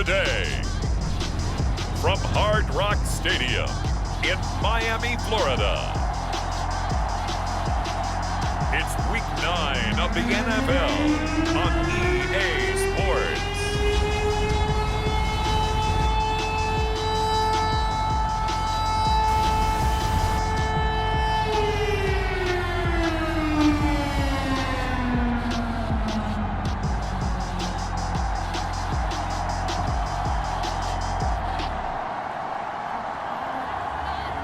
today, from Hard Rock Stadium in Miami, Florida, it's Week 9 of the NFL on EA Sports.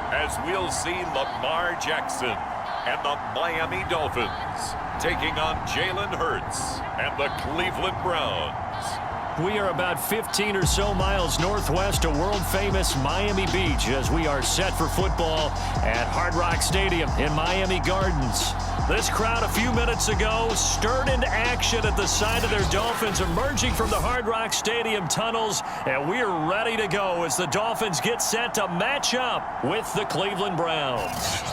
As we'll see Lamar Jackson and the Miami Dolphins taking on Jalen Hurts and the Cleveland Browns. We are about 15 or so miles northwest of world-famous Miami Beach as we are set for football at Hard Rock Stadium in Miami Gardens. This crowd a few minutes ago stirred into action at the sight of their Dolphins emerging from the Hard Rock Stadium tunnels, and we're ready to go as the Dolphins get set to match up with the Cleveland Browns.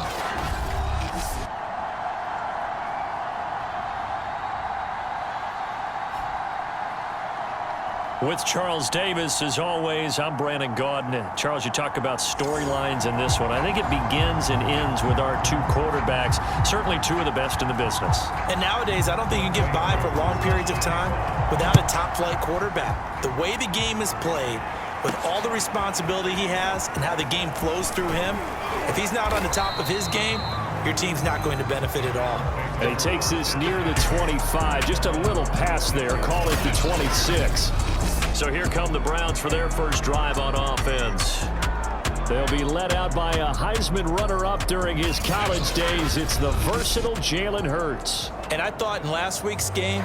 With Charles Davis, as always, I'm Brandon Gaudin. Charles, you talk about storylines in this one. I think it begins and ends with our two quarterbacks, certainly two of the best in the business. And nowadays, I don't think you can get by for long periods of time without a top-flight quarterback. The way the game is played, with all the responsibility he has and how the game flows through him, if he's not on the top of his game, your team's not going to benefit at all. And he takes this near the 25, just a little pass there, call it the 26. So here come the Browns for their first drive on offense. They'll be led out by a Heisman runner-up during his college days. It's the versatile Jalen Hurts. And I thought in last week's game,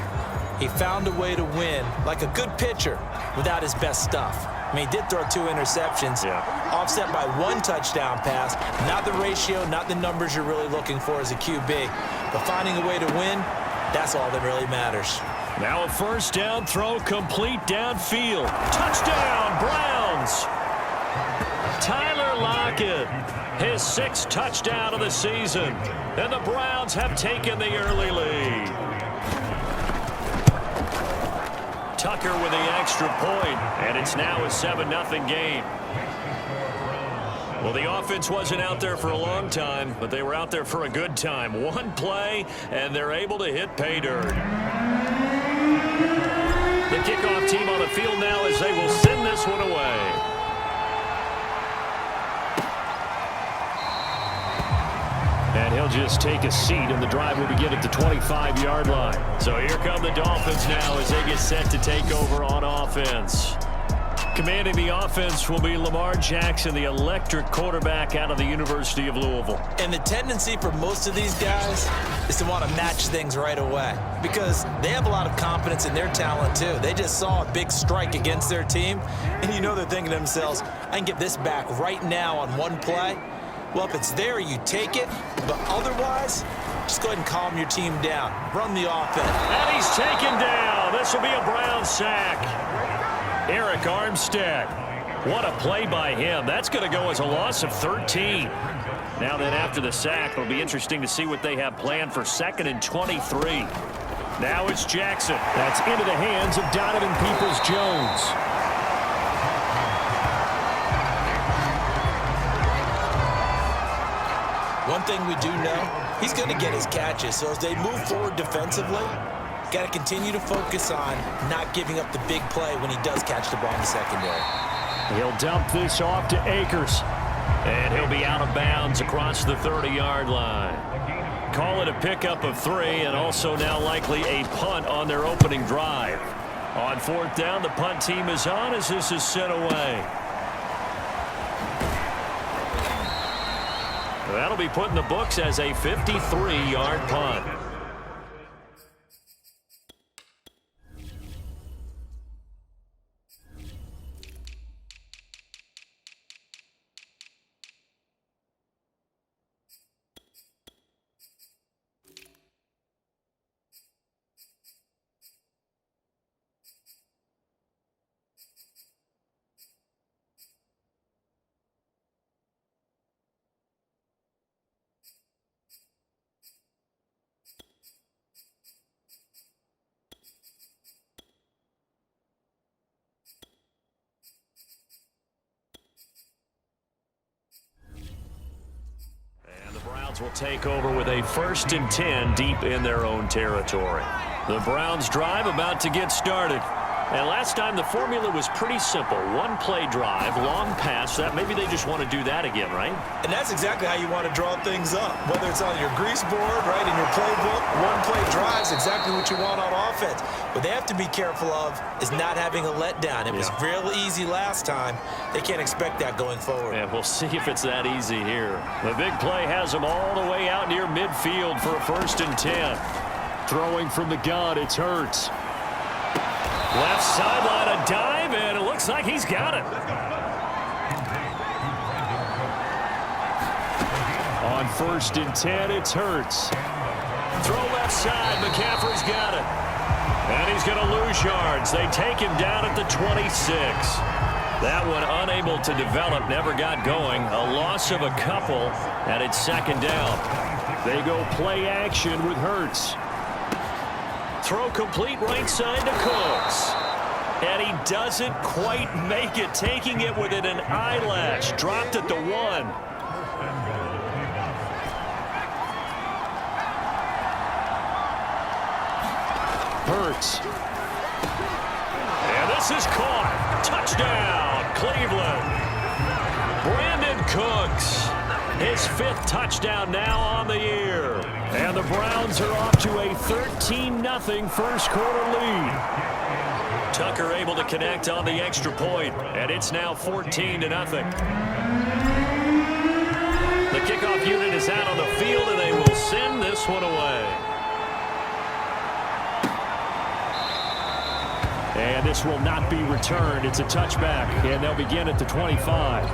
he found a way to win like a good pitcher without his best stuff. I mean, he did throw 2 interceptions, offset by 1 touchdown pass. Not the ratio, not the numbers you're really looking for as a QB. But finding a way to win, that's all that really matters. Now a first down throw complete downfield. Touchdown, Browns! Tyler Lockett, his 6th touchdown of the season. And the Browns have taken the early lead. Tucker with the extra point, and it's now a 7-0 game. Well, the offense wasn't out there for a long time, but they were out there for a good time. One play, and they're able to hit pay dirt. The kickoff team on the field now as they will send this one away. And he'll just take a seat, and the drive will begin at the 25-yard line. So here come the Dolphins now as they get set to take over on offense. Commanding the offense will be Lamar Jackson, the electric quarterback out of the University of Louisville. And the tendency for most of these guys is to want to match things right away because they have a lot of confidence in their talent too. They just saw a big strike against their team, and you know they're thinking to themselves, I can get this back right now on one play. Well, if it's there, you take it, but otherwise, just go ahead and calm your team down. Run the offense. And he's taken down. This will be a Brown sack. Eric Armstead. What a play by him. That's going to go as a loss of 13. Now then, after the sack, it'll be interesting to see what they have planned for 2nd and 23. Now it's Jackson. That's into the hands of Donovan Peoples-Jones. One thing we do know, he's going to get his catches. So as they move forward defensively, got to continue to focus on not giving up the big play when he does catch the ball in the secondary. He'll dump this off to Akers. And he'll be out of bounds across the 30-yard line. Call it a pickup of 3 and also now likely a punt on their opening drive. On 4th down, the punt team is on as this is sent away. That'll be put in the books as a 53-yard punt. Browns will take over with a 1st and 10 deep in their own territory. The Browns drive about to get started. And last time the formula was pretty simple. One play drive, long pass. That maybe they just want to do that again, right? And that's exactly how you want to draw things up. Whether it's on your grease board, right, in your playbook, one play drive is exactly what you want on offense. What they have to be careful of is not having a letdown. It was real easy last time. They can't expect that going forward. Yeah, we'll see if it's that easy here. The big play has them all the way out near midfield for a 1st and 10. Throwing from the gun, it's Hurts. Left sideline, a dive, and it looks like he's got it. On 1st and 10, it's Hurts. Throw left side, McCaffrey's got it. And he's going to lose yards. They take him down at the 26. That one unable to develop, never got going. A loss of a couple, and it's 2nd down. They go play action with Hurts. Throw complete right side to Cooks. And he doesn't quite make it, taking it within an eyelash. Dropped at the 1. Hurts. And this is caught. Touchdown, Cleveland. Brandon Cooks. His 5th touchdown now on the year. And the Browns are off to a 13-0 first quarter lead. Tucker able to connect on the extra point, and it's now 14-0. The kickoff unit is out on the field, and they will send this one away. And this will not be returned. It's a touchback, and they'll begin at the 25.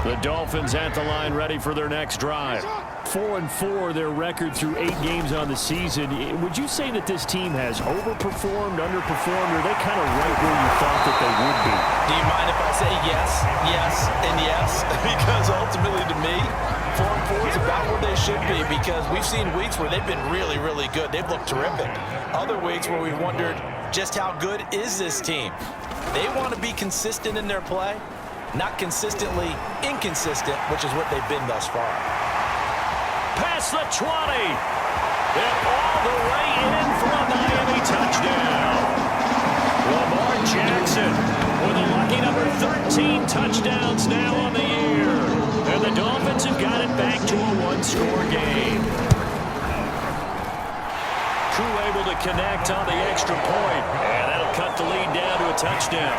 The Dolphins at the line, ready for their next drive. 4-4, their record through 8 games on the season. Would you say that this team has overperformed, underperformed, or are they kind of right where you thought that they would be? Do you mind if I say yes, yes, and yes? Because ultimately, to me, 4-4 is about where they should be, because we've seen weeks where they've been really, really good. They've looked terrific. Other weeks where we wondered just how good is this team. They want to be consistent in their play. Not consistently inconsistent, which is what they've been thus far. Past the 20. They're all the way in for a Miami touchdown. Lamar Jackson with a lucky number 13 touchdowns now on the year. And the Dolphins have got it back to a 1-score game. Koo able to connect on the extra point. And that'll cut the lead down to a touchdown.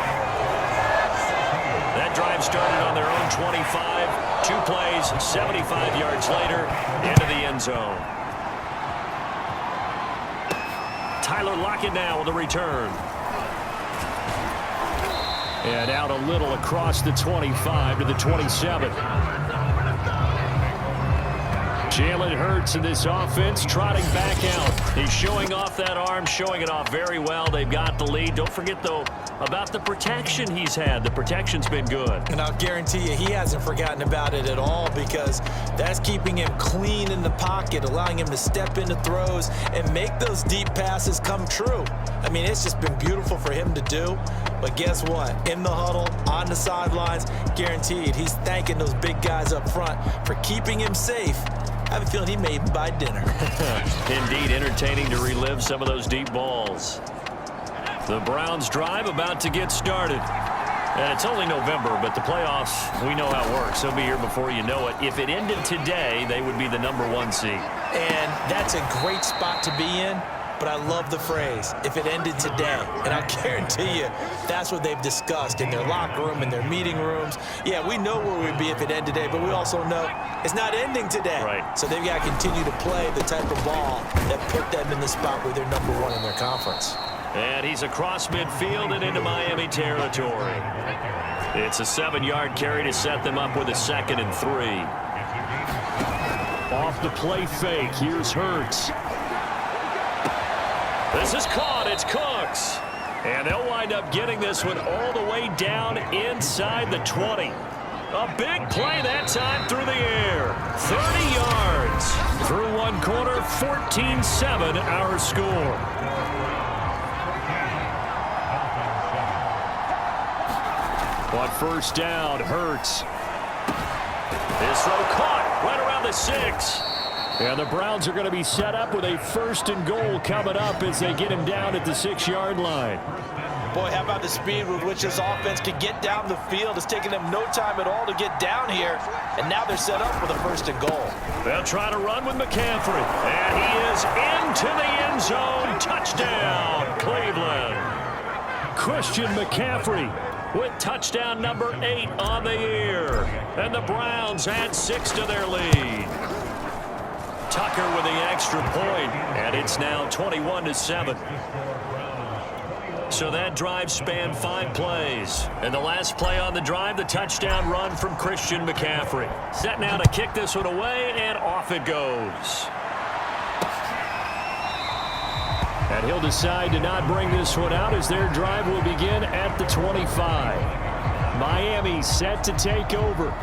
That drive started on their own 25. 2 plays, 75 yards later, into the end zone. Tyler Lockett now with the return. And out a little across the 25 to the 27. Jalen Hurts in this offense trotting back out. He's showing off that arm, showing it off very well. They've got the lead. Don't forget, though, about the protection he's had. The protection's been good. And I'll guarantee you he hasn't forgotten about it at all, because that's keeping him clean in the pocket, allowing him to step into throws and make those deep passes come true. I mean, it's just been beautiful for him to do. But guess what? In the huddle, on the sidelines, guaranteed he's thanking those big guys up front for keeping him safe. I have a feeling he may even buy dinner. Indeed, entertaining to relive some of those deep balls. The Browns drive about to get started. And it's only November, but the playoffs, we know how it works. They'll be here before you know it. If it ended today, they would be the #1 seed. And that's a great spot to be in. But I love the phrase, if it ended today. And I'll guarantee you, that's what they've discussed in their locker room, in their meeting rooms. Yeah, we know where we'd be if it ended today, but we also know it's not ending today. Right. So they've got to continue to play the type of ball that put them in the spot where they're #1 in their conference. And he's across midfield and into Miami territory. It's a 7-yard carry to set them up with a 2nd and 3. Off the play fake, here's Hurts. This is caught. It's Cooks. And they'll wind up getting this one all the way down inside the 20. A big play that time through the air. 30 yards. Through one quarter, 14-7 our score. On 1st down, Hurts. This throw caught right around around the 6. And the Browns are going to be set up with a 1st and goal coming up as they get him down at the 6-yard line. Boy, how about the speed with which this offense can get down the field? It's taken them no time at all to get down here, and now they're set up with a 1st and goal. They'll try to run with McCaffrey, and he is into the end zone. Touchdown, Cleveland. Christian McCaffrey with touchdown number 8 on the year, and the Browns add 6 to their lead. Tucker with the extra point, and it's now 21-7. So that drive spanned 5 plays. And the last play on the drive, the touchdown run from Christian McCaffrey. Set now to kick this one away, and off it goes. And he'll decide to not bring this one out as their drive will begin at the 25. Miami set to take over.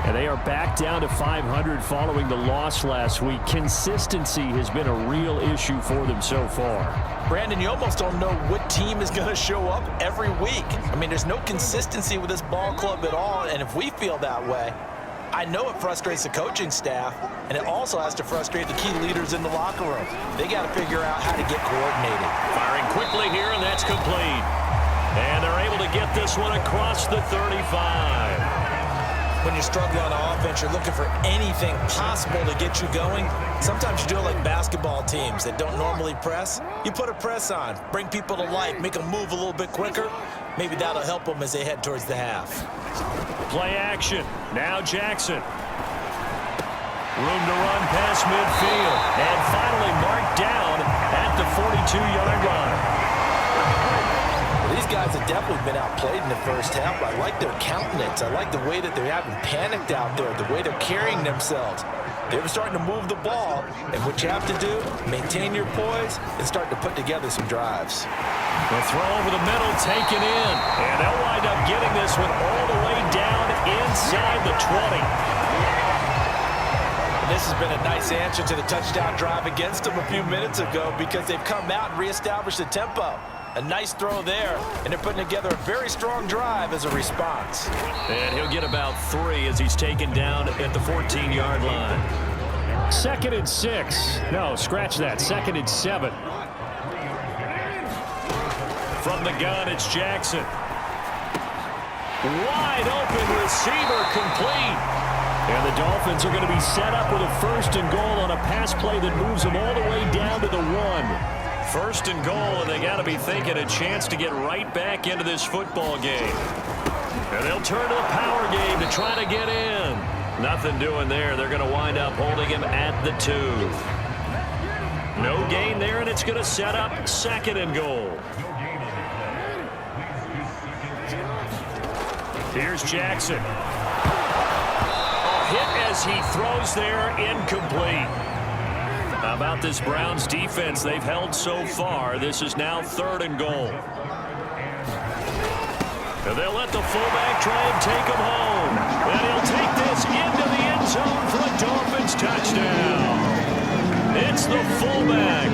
And they are back down to 500 following the loss last week. Consistency has been a real issue for them so far. Brandon, you almost don't know what team is going to show up every week. I mean, there's no consistency with this ball club at all, and if we feel that way, I know it frustrates the coaching staff, and it also has to frustrate the key leaders in the locker room. They got to figure out how to get coordinated. Firing quickly here, and that's complete. And they're able to get this one across the 35. When you're struggling on offense, you're looking for anything possible to get you going. Sometimes you do it like basketball teams that don't normally press. You put a press on, bring people to life, make them move a little bit quicker. Maybe that'll help them as they head towards the half. Play action. Now Jackson. Room to run past midfield. And finally marked down at the 42-yard line. These guys have definitely been outplayed in the first half. I like their countenance. I like the way that they're having panicked out there, the way they're carrying themselves. They're starting to move the ball, and what you have to do, maintain your poise and start to put together some drives. The throw over the middle taken in, and they'll wind up getting this one all the way down inside the 20. And this has been a nice answer to the touchdown drive against them a few minutes ago because they've come out and reestablished the tempo. A nice throw there, and they're putting together a very strong drive as a response. And he'll get about 3 as he's taken down at the 14-yard line. 2nd and 6. No, scratch that. 2nd and 7. From the gun, it's Jackson. Wide open receiver complete. And the Dolphins are going to be set up with a 1st and goal on a pass play that moves them all the way down to the 1. 1st and goal, and they got to be thinking a chance to get right back into this football game. And they'll turn to the power game to try to get in. Nothing doing there. They're going to wind up holding him at the 2. No gain there, and it's going to set up 2nd and goal. Here's Jackson. A hit as he throws there, incomplete. How about this Browns defense they've held so far? This is now 3rd and goal. And they'll let the fullback try and take him home. And he'll take this into the end zone for a Dolphins touchdown. It's the fullback.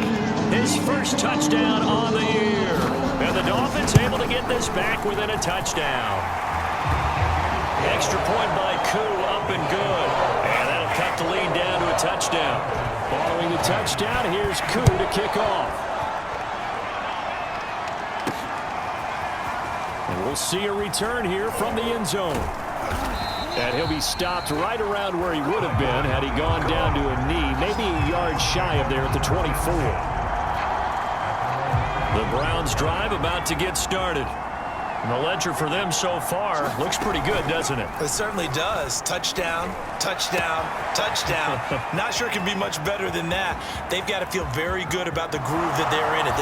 His first touchdown on the year. And the Dolphins able to get this back within a touchdown. Extra point by Koo, up and good. And that'll cut the lead down to a touchdown. Following the touchdown, here's Koo to kick off. And we'll see a return here from the end zone. And he'll be stopped right around where he would have been had he gone down to a knee, maybe a yard shy of there at the 24. The Browns drive about to get started. And the ledger for them so far looks pretty good, doesn't it? It certainly does. Touchdown, touchdown, touchdown. Not sure it can be much better than that. They've got to feel very good about the groove that they're in. And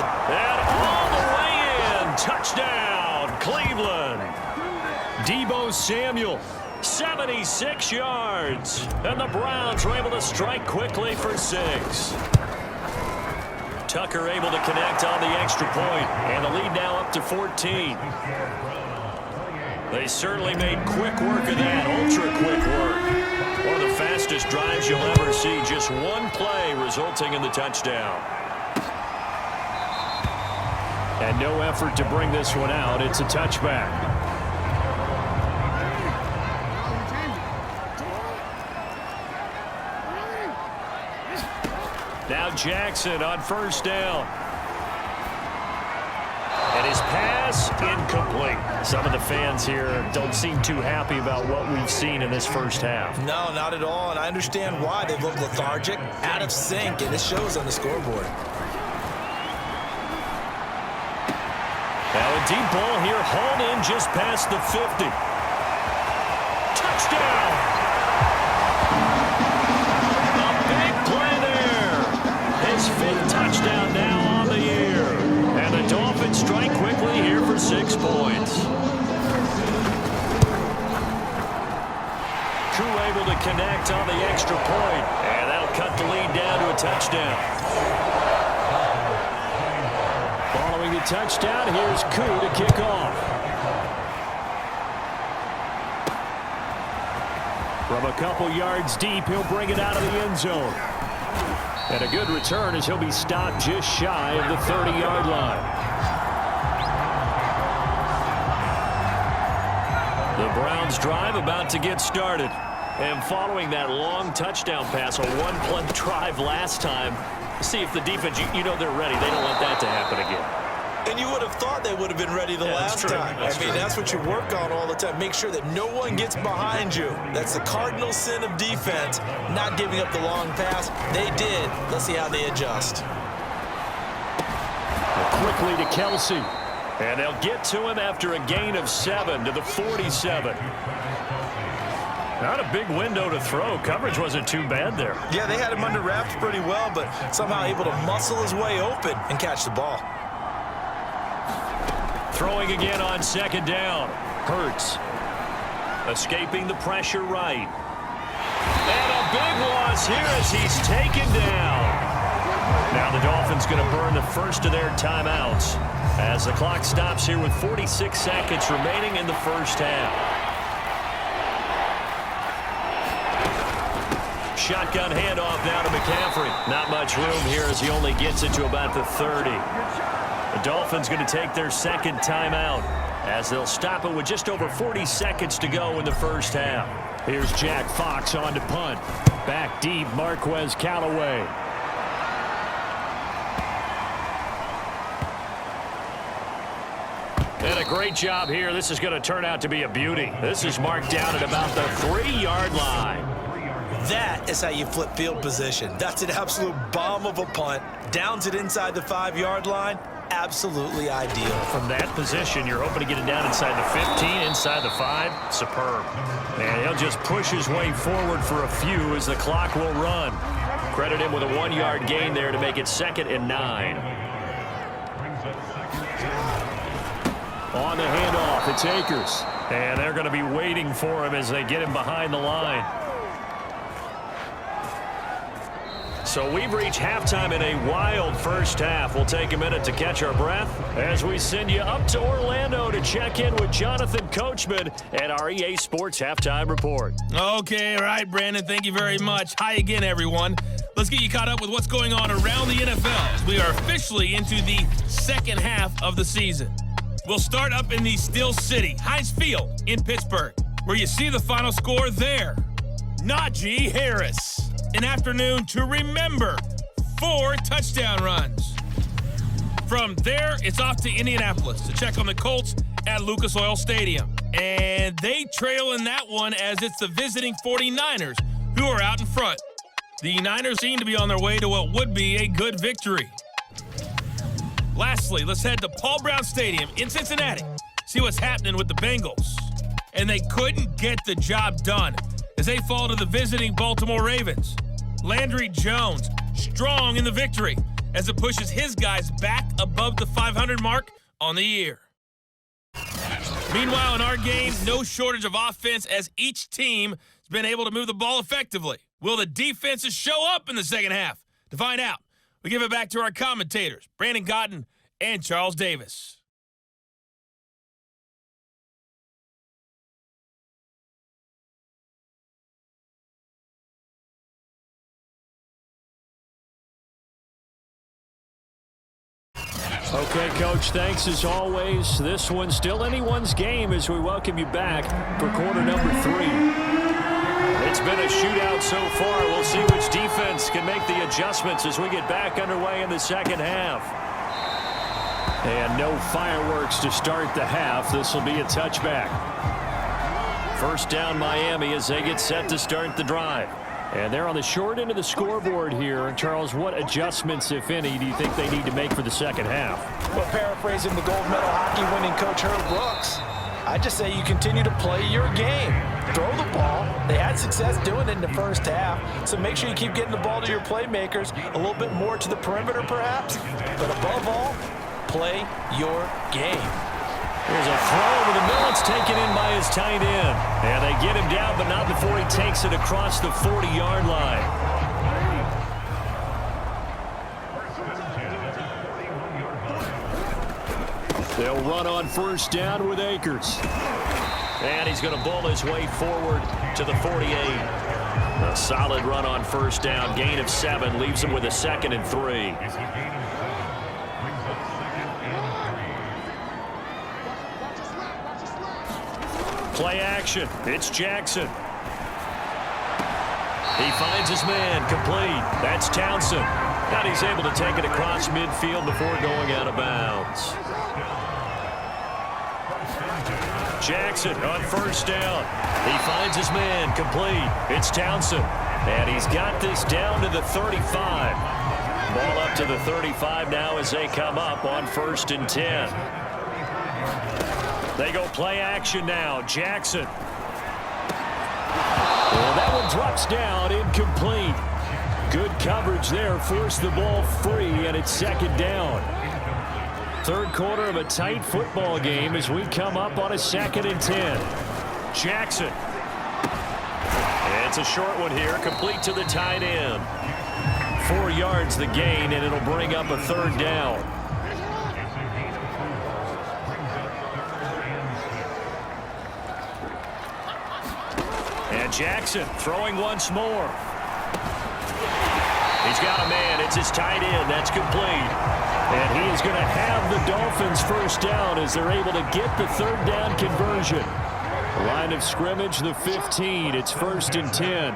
all the way in. Touchdown, Cleveland. Deebo Samuel, 76 yards. And the Browns were able to strike quickly for 6. Tucker able to connect on the extra point, and the lead now up to 14. They certainly made quick work of that, ultra quick work. One of the fastest drives you'll ever see, just one play resulting in the touchdown. And no effort to bring this one out. It's a touchback. Now Jackson on first down. And his pass incomplete. Some of the fans here don't seem too happy about what we've seen in this first half. No, not at all, and I understand why. They look lethargic, out of sync, and it shows on the scoreboard. Now a deep ball here, hauled in just past the 50. Touchdown! A big play there. His 5th touchdown now on the year. And the Dolphins strike quickly here for 6 points. Crew able to connect on the extra point. And that'll cut the lead down to a touchdown. Following the touchdown, here's Koo to kick off. From a couple yards deep, he'll bring it out of the end zone. And a good return as he'll be stopped just shy of the 30-yard line. The Browns drive about to get started. And following that long touchdown pass, a one-play drive last time, see if the defense, you know they're ready. They don't want that to happen again. And you would have thought they would have been ready the last time. I mean, that's what you work on all the time. Make sure that no one gets behind you. That's the cardinal sin of defense, not giving up the long pass. They did. Let's see how they adjust. Quickly to Kelsey. And they'll get to him after a gain of 7 to the 47. Not a big window to throw. Coverage wasn't too bad there. Yeah, they had him under wraps pretty well, but somehow able to muscle his way open and catch the ball. Throwing again on 2nd down. Hurts. Escaping the pressure right. And a big loss here as he's taken down. Now the Dolphins going to burn the first of their timeouts as the clock stops here with 46 seconds remaining in the first half. Shotgun handoff now to McCaffrey. Not much room here as he only gets it to about the 30. The Dolphins going to take their 2nd timeout as they'll stop it with just over 40 seconds to go in the first half. Here's Jack Fox on to punt. Back deep, Marquez Callaway. And a great job here. This is going to turn out to be a beauty. This is marked down at about the 3-yard line. That is how you flip field position. That's an absolute bomb of a punt. Downs it inside the 5-yard line. Absolutely ideal. From that position, you're hoping to get it down inside the 15, inside the 5. Superb. And he'll just push his way forward for a few as the clock will run. Credit him with a 1-yard gain there to make it 2nd and 9. On the handoff, it's Akers. And they're going to be waiting for him as they get him behind the line. So we've reached halftime in a wild first half. We'll take a minute to catch our breath as we send you up to Orlando to check in with Jonathan Coachman at our EA Sports Halftime Report. Okay, all right, Brandon, thank you very much. Hi again, everyone. Let's get you caught up with what's going on around the NFL as we are officially into the 2nd half of the season. We'll start up in the Steel City, Heinz Field in Pittsburgh, where you see the final score there. Najee Harris. An afternoon to remember. 4 touchdown runs. From there, it's off to Indianapolis to check on the Colts at Lucas Oil Stadium. And they trail in that one as it's the visiting 49ers who are out in front. The Niners seem to be on their way to what would be a good victory. Lastly, let's head to Paul Brown Stadium in Cincinnati. See what's happening with the Bengals. And they couldn't get the job done as they fall to the visiting Baltimore Ravens. Landry Jones strong in the victory as it pushes his guys back above the 500 mark on the year. Meanwhile, in our game, no shortage of offense as each team has been able to move the ball effectively. Will the defenses show up in the 2nd half? To find out, we give it back to our commentators, Brandon Cotton and Charles Davis. Okay, Coach, thanks as always. This one's still anyone's game as we welcome you back for quarter number 3. It's been a shootout so far. We'll see which defense can make the adjustments as we get back underway in the second half. And no fireworks to start the half. This will be a touchback. First down Miami as they get set to start the drive. And they're on the short end of the scoreboard here. Charles, what adjustments, if any, do you think they need to make for the second half? Well, paraphrasing the gold medal hockey winning coach Herb Brooks, I just say you continue to play your game. Throw the ball. They had success doing it in the first half, so make sure you keep getting the ball to your playmakers, a little bit more to the perimeter perhaps, but above all, play your game. There's a throw over the middle. It's taken in by his tight end. And they get him down, but not before he takes it across the 40-yard line. They'll run on first down with Akers. And he's going to bull his way forward to the 48. A solid run on first down. Gain of 7 leaves him with a 2nd and 3. Play action. It's Jackson. He finds his man. Complete. That's Townsend. Now he's able to take it across midfield before going out of bounds. Jackson on first down. He finds his man. Complete. It's Townsend. And he's got this down to the 35. Ball up to the 35 now as they come up on 1st and 10. They go play action now. Jackson. Well, that one drops down, incomplete. Good coverage there. Forced the ball free, and it's 2nd down. Third quarter of a tight football game as we come up on a 2nd and 10. Jackson. And it's a short one here, complete to the tight end. 4 yards the gain, and it'll bring up a 3rd down. And Jackson throwing once more. He's got a man. It's his tight end. That's complete. And he is going to have the Dolphins first down as they're able to get the 3rd down conversion. Line of scrimmage, the 15. It's 1st and 10.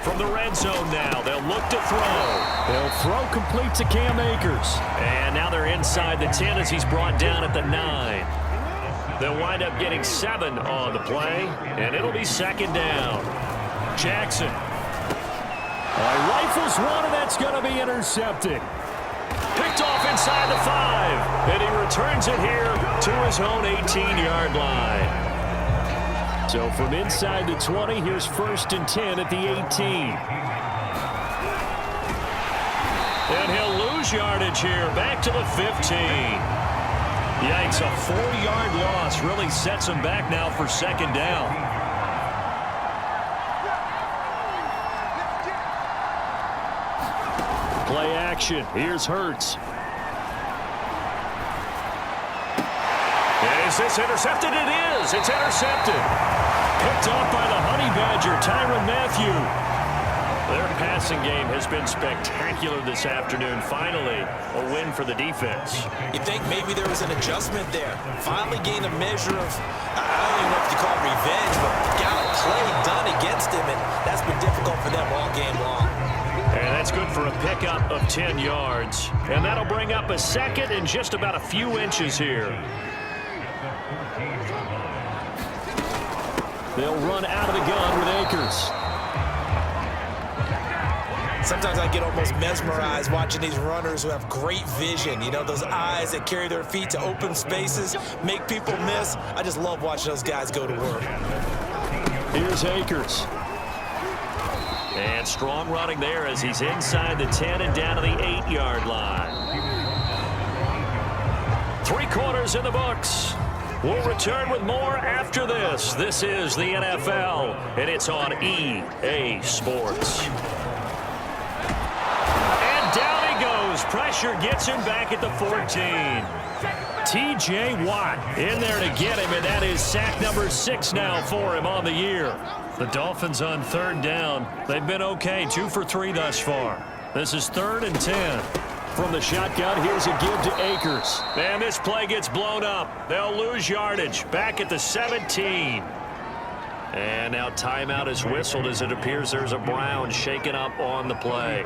From the red zone now, they'll look to throw. They'll throw complete to Cam Akers. And now they're inside the 10 as he's brought down at the 9. They'll wind up getting 7 on the play, and it'll be 2nd down. Jackson. Rifles one, and that's going to be intercepted. Picked off inside the 5, and he returns it here to his own 18-yard line. So from inside the 20, here's 1st and 10 at the 18. And he'll lose yardage here, back to the 15. Yikes, a 4-yard loss really sets him back now for 2nd down. Play action. Here's Hurts. Is this intercepted? It is. It's intercepted. Picked off by the Honey Badger, Tyrann Mathieu. Their passing game has been spectacular this afternoon. Finally, a win for the defense. You think maybe there was an adjustment there. Finally gained a measure of, I don't even know if you call it revenge, but got a play done against him, and that's been difficult for them all game long. And that's good for a pickup of 10 yards. And that'll bring up a 2nd and just about a few inches here. They'll run out of the gun with Akers. Sometimes I get almost mesmerized watching these runners who have great vision. You know, those eyes that carry their feet to open spaces, make people miss. I just love watching those guys go to work. Here's Akers. And strong running there as he's inside the 10 and down to the 8-yard line. 3 quarters in the books. We'll return with more after this. This is the NFL, and it's on EA Sports. And down he goes. Pressure gets him back at the 14. T.J. Watt in there to get him, and that is sack number 6 now for him on the year. The Dolphins on 3rd down. They've been okay, 2 for 3 thus far. This is 3rd and 10. From the shotgun, here's a give to Akers. And this play gets blown up. They'll lose yardage back at the 17. And now timeout is whistled as it appears there's a Brown shaken up on the play.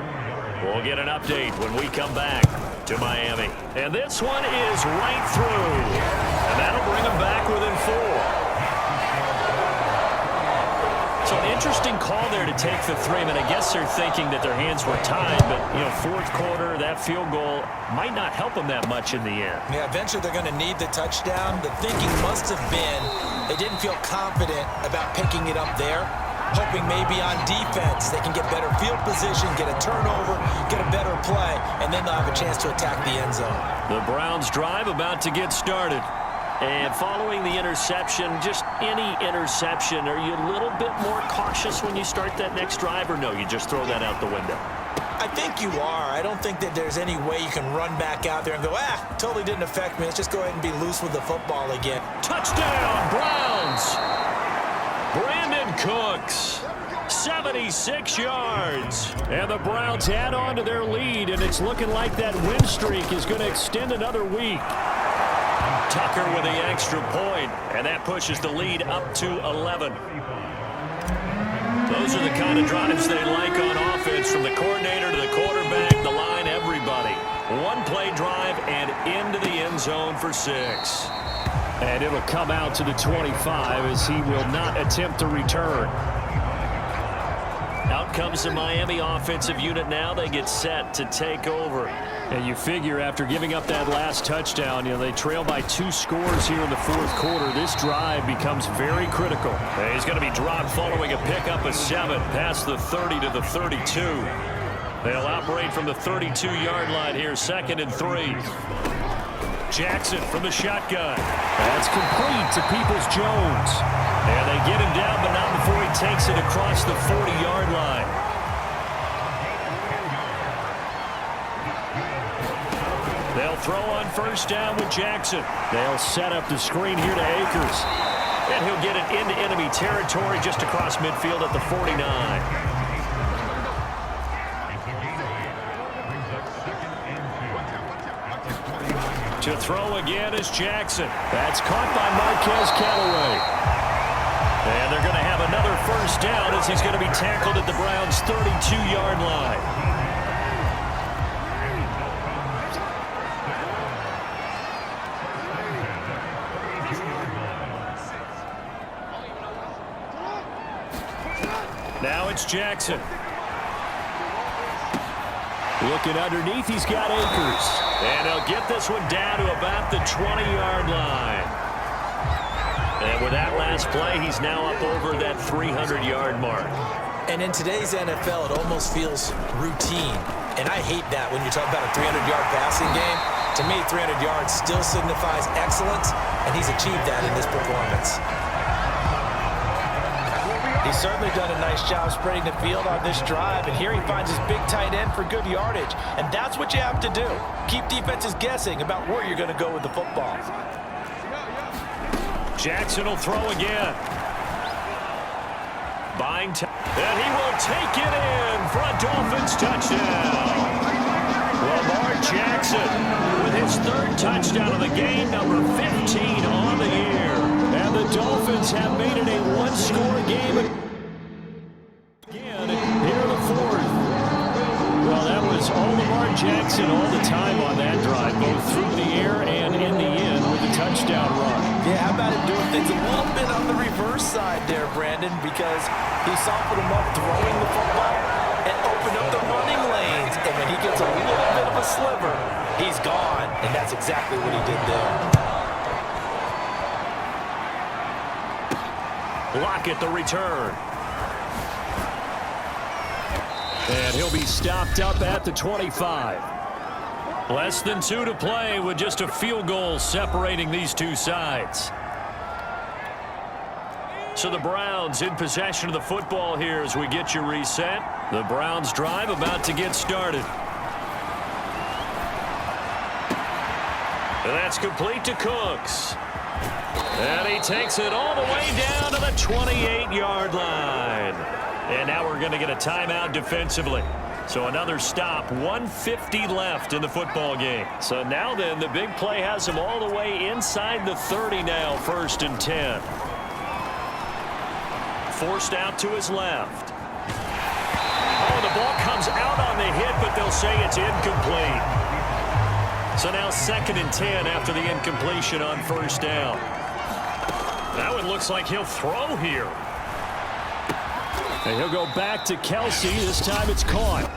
We'll get an update when we come back to Miami. And this one is right through. And that'll bring them back within 4. So an interesting call there to take the 3. I mean, I guess they're thinking that their hands were tied, but, you know, fourth quarter, that field goal might not help them that much in the end. Yeah, eventually they're going to need the touchdown. The thinking must have been they didn't feel confident about picking it up there, hoping maybe on defense they can get better field position, get a turnover, get a better play, and then they'll have a chance to attack the end zone. The Browns drive about to get started. And following the interception, just any interception, are you a little bit more cautious when you start that next drive, or no, you just throw that out the window? I think you are. I don't think that there's any way you can run back out there and go, totally didn't affect me. Let's just go ahead and be loose with the football again. Touchdown, Browns! Brandon Cooks, 76 yards. And the Browns add on to their lead, and it's looking like that win streak is going to extend another week. Tucker with the extra point, and that pushes the lead up to 11. Those are the kind of drives they like on offense, from the coordinator to the quarterback, the line, everybody. One-play drive and into the end zone for 6. And it'll come out to the 25 as he will not attempt to return. Out comes the Miami offensive unit now. They get set to take over. And you figure after giving up that last touchdown, you know, they trail by 2 scores here in the fourth quarter. This drive becomes very critical. And he's going to be dropped following a pickup of 7 past the 30 to the 32. They'll operate from the 32-yard line here, 2nd and 3. Jackson from the shotgun. That's complete to Peoples-Jones. And they get him down, but not before he takes it across the 40-yard line. They'll throw on first down with Jackson. They'll set up the screen here to Akers. And he'll get it into enemy territory just across midfield at the 49. To throw again is Jackson. That's caught by Marquez Callaway. And they're going to have another first down as he's going to be tackled at the Browns' 32-yard line. Now it's Jackson. Looking underneath, he's got Akers. And he'll get this one down to about the 20-yard line. And with that last play, he's now up over that 300-yard mark. And in today's NFL, it almost feels routine. And I hate that when you talk about a 300-yard passing game. To me, 300 yards still signifies excellence, and he's achieved that in this performance. He's certainly done a nice job spreading the field on this drive, and here he finds his big tight end for good yardage. And that's what you have to do. Keep defenses guessing about where you're going to go with the football. Jackson will throw again. Buying time, and he will take it in for a Dolphins touchdown. Lamar Jackson with his 3rd touchdown of the game, number 15 on the year. And the Dolphins have made it a 1-score game again here in the 4th. Well, that was all Lamar Jackson all the time on that drive, both through the air and in the end with the touchdown run. Yeah, how about him doing things a little bit on the reverse side there, Brandon, because he softened him up throwing the football and opened up the running lanes. And when he gets a little bit of a sliver, he's gone. And that's exactly what he did there. Lockett the return. And he'll be stopped up at the 25. Less than 2 to play with just a field goal separating these two sides. So the Browns in possession of the football here as we get you reset. The Browns drive about to get started. And that's complete to Cooks. And he takes it all the way down to the 28-yard line. And now we're going to get a timeout defensively. So another stop, 1:50 left in the football game. So now then, the big play has him all the way inside the 30 now, 1st and 10. forced out to his left. Oh, the ball comes out on the hit, but they'll say it's incomplete. So now 2nd and 10 after the incompletion on first down. That one looks like he'll throw here. And he'll go back to Kelsey. This time it's caught.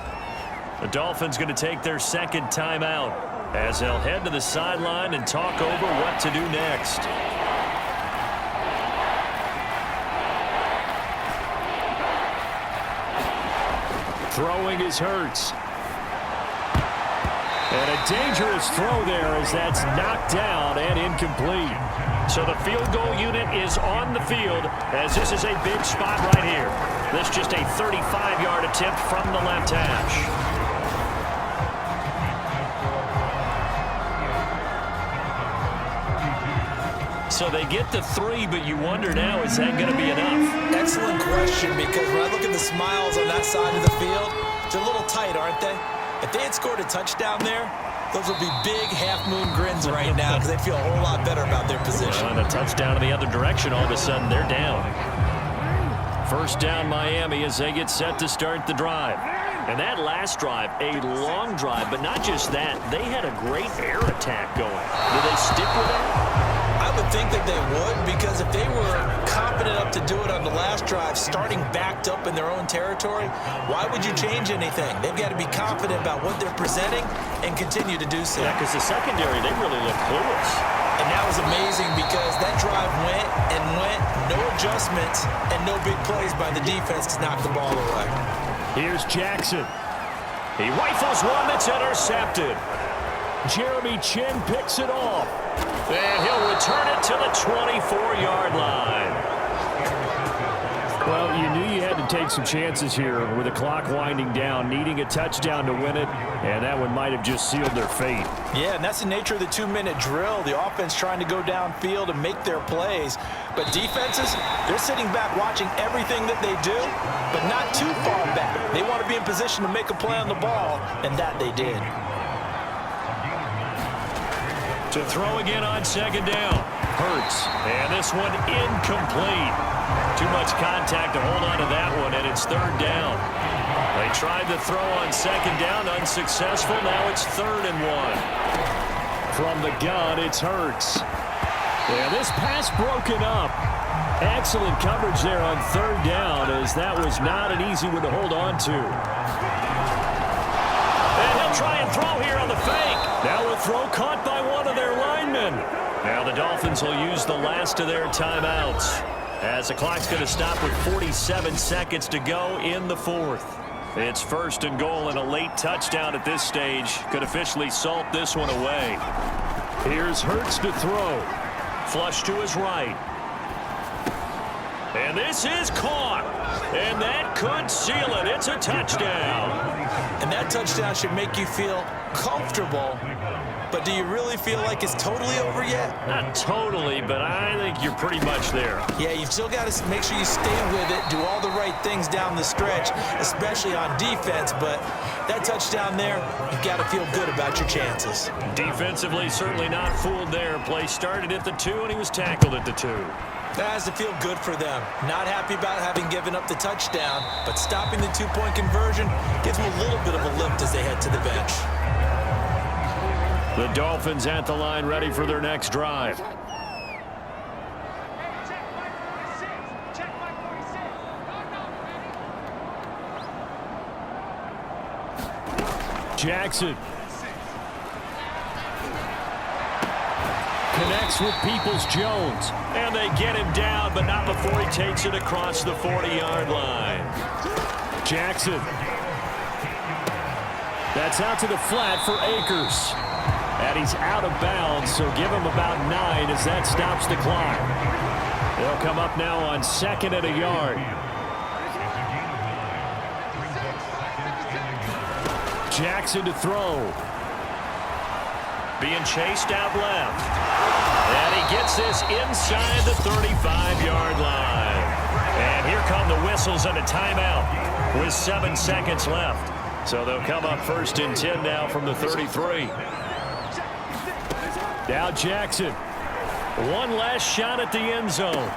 The Dolphins going to take their 2nd timeout as they'll head to the sideline and talk over what to do next. Throwing is Hurts. And a dangerous throw there as that's knocked down and incomplete. So the field goal unit is on the field as this is a big spot right here. This just a 35-yard attempt from the left hash. So they get the 3, but you wonder now, is that going to be enough? Excellent question, because when I look at the smiles on that side of the field, they're a little tight, aren't they? If they had scored a touchdown there, those would be big half-moon grins right now because they feel a whole lot better about their position. And a touchdown in the other direction, all of a sudden they're down. First down Miami as they get set to start the drive. And that last drive, a long drive, but not just that, they had a great air attack going. Do they stick with that? I would think that they would, because if they were confident enough to do it on the last drive, starting backed up in their own territory, why would you change anything? They've got to be confident about what they're presenting and continue to do so. Yeah, because the secondary, they really look clueless. And that was amazing because that drive went and went, no adjustments and no big plays by the defense to knock the ball away. Here's Jackson. He rifles one that's intercepted. Jeremy Chin picks it off. And he'll return it to the 24-yard line. Well, you knew you had to take some chances here with the clock winding down, needing a touchdown to win it, and that one might have just sealed their fate. Yeah, and that's the nature of the 2-minute drill. The offense trying to go downfield and make their plays. But defenses, they're sitting back watching everything that they do, but not too far back. They want to be in position to make a play on the ball, and that they did. To throw again on 2nd down. Hurts. And this one incomplete. Too much contact to hold on to that one, and it's 3rd down. They tried to throw on 2nd down, unsuccessful. Now it's 3rd and 1. From the gun, it's Hurts. And this pass broken up. Excellent coverage there on 3rd down, as that was not an easy one to hold on to. And he'll try and throw here on the fake. Now a throw caught by one of their linemen. Now the Dolphins will use the last of their timeouts, as the clock's going to stop with 47 seconds to go in the 4th. It's 1st and goal, and a late touchdown at this stage could officially salt this one away. Here's Hurts to throw. Flush to his right. And this is caught. And that could seal it. It's a touchdown. And that touchdown should make you feel comfortable. But do you really feel like it's totally over yet? Not totally, but I think you're pretty much there. Yeah, you've still got to make sure you stay with it, do all the right things down the stretch, especially on defense. But that touchdown there, you've got to feel good about your chances. Defensively, certainly not fooled there. Play started at the 2, and he was tackled at the 2. That has to feel good for them. Not happy about having given up the touchdown, but stopping the 2-point conversion gives them a little bit of a lift as they head to the bench. The Dolphins at the line, ready for their next drive. Jackson connects with Peoples-Jones, and they get him down, but not before he takes it across the 40-yard line. Jackson. That's out to the flat for Akers. And he's out of bounds, so give him about 9 as that stops the clock. They'll come up now on 2nd and a yard. Jackson to throw. Being chased out left. And he gets this inside the 35-yard line. And here come the whistles and a timeout with 7 seconds left. So they'll come up 1st and 10 now from the 33. Now Jackson. One last shot at the end zone.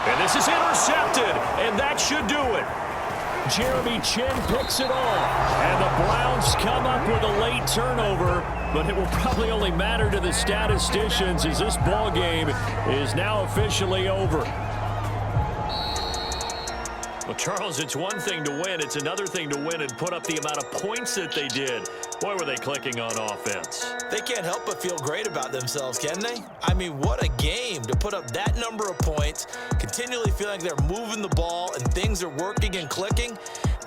And this is intercepted, and that should do it. Jeremy Chin picks it off, and the Browns come up with a late turnover, but it will probably only matter to the statisticians as this ball game is now officially over. Well, Charles, it's one thing to win. It's another thing to win and put up the amount of points that they did. Boy, were they clicking on offense. They can't help but feel great about themselves, can they? I mean, what a game to put up that number of points, continually feeling like they're moving the ball and things are working and clicking.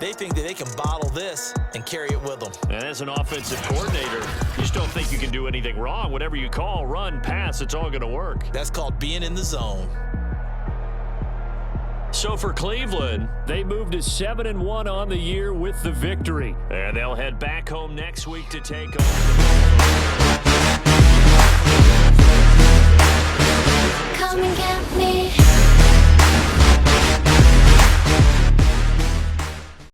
They think that they can bottle this and carry it with them. And as an offensive coordinator, you just don't think you can do anything wrong. Whatever you call, run, pass, it's all going to work. That's called being in the zone. So for Cleveland, they moved to 7-1 on the year with the victory. And they'll head back home next week to take on